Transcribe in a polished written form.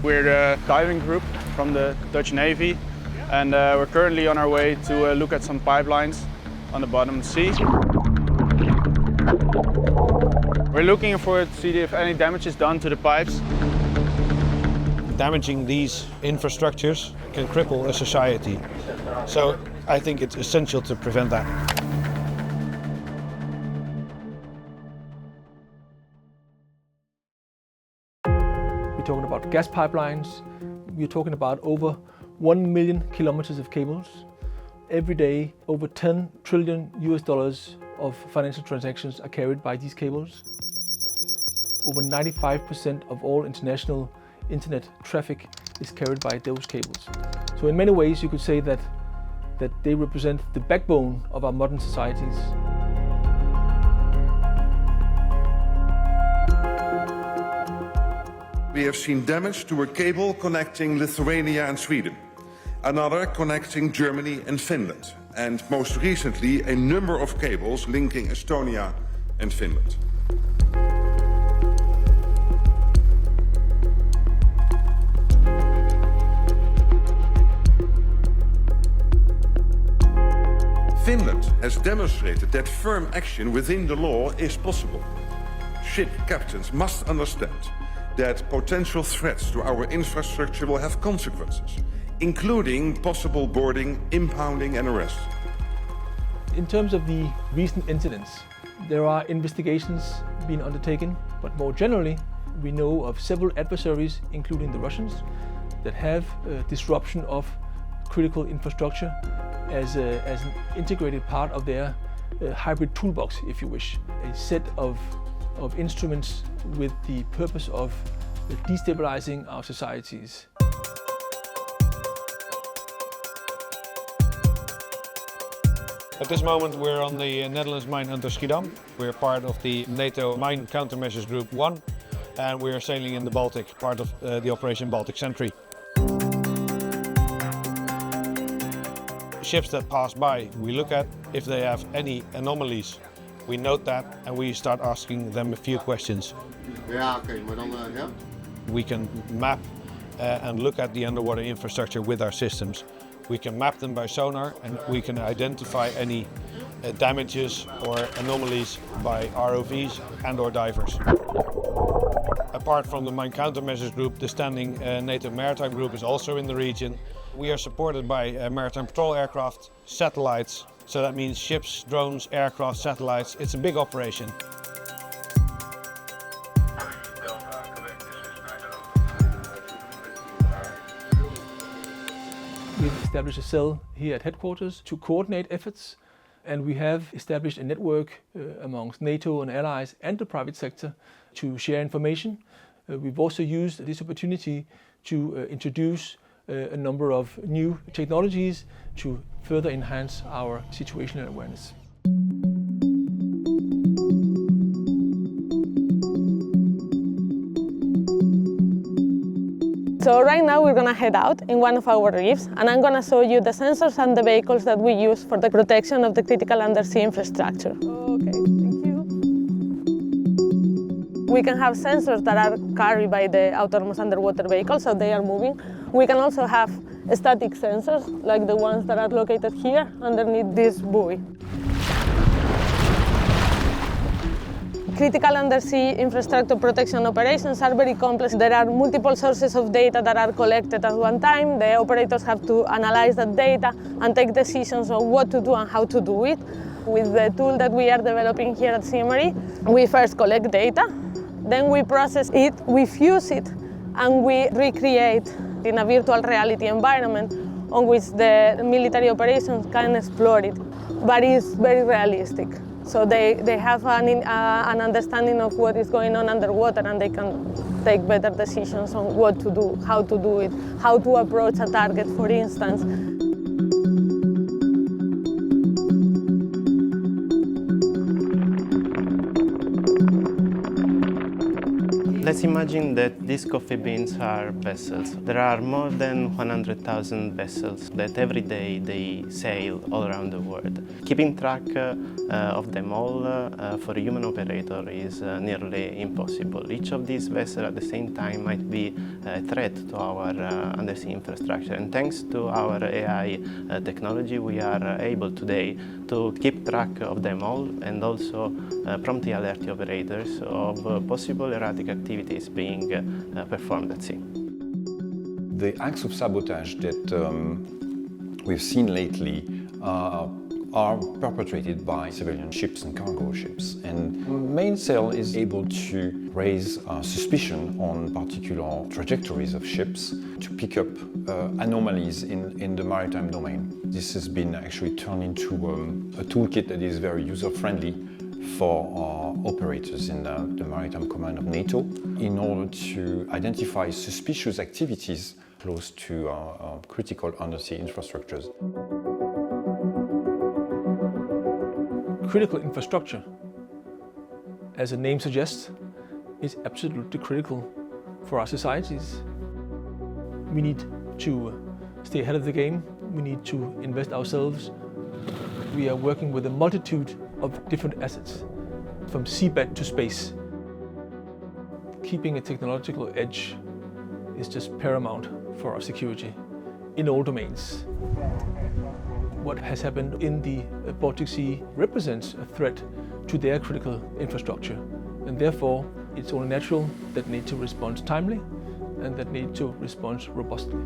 We're the diving group from the Dutch Navy, and we're currently on our way to look at some pipelines on the bottom of the sea. We're looking for to see if any damage is done to the pipes. Damaging these infrastructures can cripple a society. So I think it's essential to prevent that. We're talking about gas pipelines. We're talking about over 1 million kilometers of cables. Every day, over $10 trillion of financial transactions are carried by these cables. Over 95% of all international internet traffic is carried by those cables. So in many ways you could say that they represent the backbone of our modern societies. We have seen damage to a cable connecting Lithuania and Sweden, another connecting Germany and Finland, and most recently a number of cables linking Estonia and Finland. Finland has demonstrated that firm action within the law is possible. Ship captains must understand that potential threats to our infrastructure will have consequences, including possible boarding, impounding and arrest. In terms of the recent incidents, there are investigations being undertaken, but more generally, we know of several adversaries, including the Russians, that have disruption of critical infrastructure as an integrated part of their hybrid toolbox, if you wish. A set of instruments with the purpose of destabilizing our societies. At this moment we're on the Netherlands mine under Schiedam. We're part of the NATO Mine Countermeasures Group 1 and we're sailing in the Baltic, part of the Operation Baltic Sentry. Ships that pass by, we look at if they have any anomalies. We note that and we start asking them a few questions. We can map and look at the underwater infrastructure with our systems. We can map them by sonar and we can identify any damages or anomalies by ROVs and or divers. Apart from the Mine Countermeasures Group, the standing NATO Maritime Group is also in the region. We are supported by maritime patrol aircraft, satellites, so that means ships, drones, aircraft, satellites. It's a big operation. We've established a cell here at headquarters to coordinate efforts, and we have established a network amongst NATO and allies and the private sector to share information. We've also used this opportunity to introduce a number of new technologies to further enhance our situational awareness. So right now we're going to head out in one of our reefs and I'm going to show you the sensors and the vehicles that we use for the protection of the critical undersea infrastructure. Okay, thank you. We can have sensors that are carried by the autonomous underwater vehicles, so they are moving. We can also have static sensors, like the ones that are located here underneath this buoy. Critical undersea infrastructure protection operations are very complex. There are multiple sources of data that are collected at one time. The operators have to analyze that data and take decisions on what to do and how to do it. With the tool that we are developing here at CMRE, we first collect data, then we process it, we fuse it, and we recreate in a virtual reality environment on which the military operations can explore it. But it's very realistic. So they have an understanding of what is going on underwater and they can take better decisions on what to do, how to do it, how to approach a target, for instance. Let's Let's imagine that these coffee beans are vessels. There are more than 100,000 vessels that every day they sail all around the world. Keeping track of them all for a human operator is nearly impossible. Each of these vessels at the same time might be a threat to our undersea infrastructure. And thanks to our AI technology, we are able today to keep track of them all and also promptly alert the operators of possible erratic activities being performed at sea. The acts of sabotage that we've seen lately are perpetrated by civilian ships and cargo ships. And mainsail is able to raise suspicion on particular trajectories of ships to pick up anomalies in the maritime domain. This has been actually turned into a toolkit that is very user-friendly for operators in the Maritime Command of NATO in order to identify suspicious activities close to critical undersea infrastructures. Critical infrastructure, as the name suggests, is absolutely critical for our societies. We need to stay ahead of the game. We need to invest ourselves. We are working with a multitude of different assets, from seabed to space. Keeping a technological edge is just paramount for our security in all domains. What has happened in the Baltic Sea represents a threat to their critical infrastructure, and therefore it's only natural that NATO responds timely and that NATO responds robustly.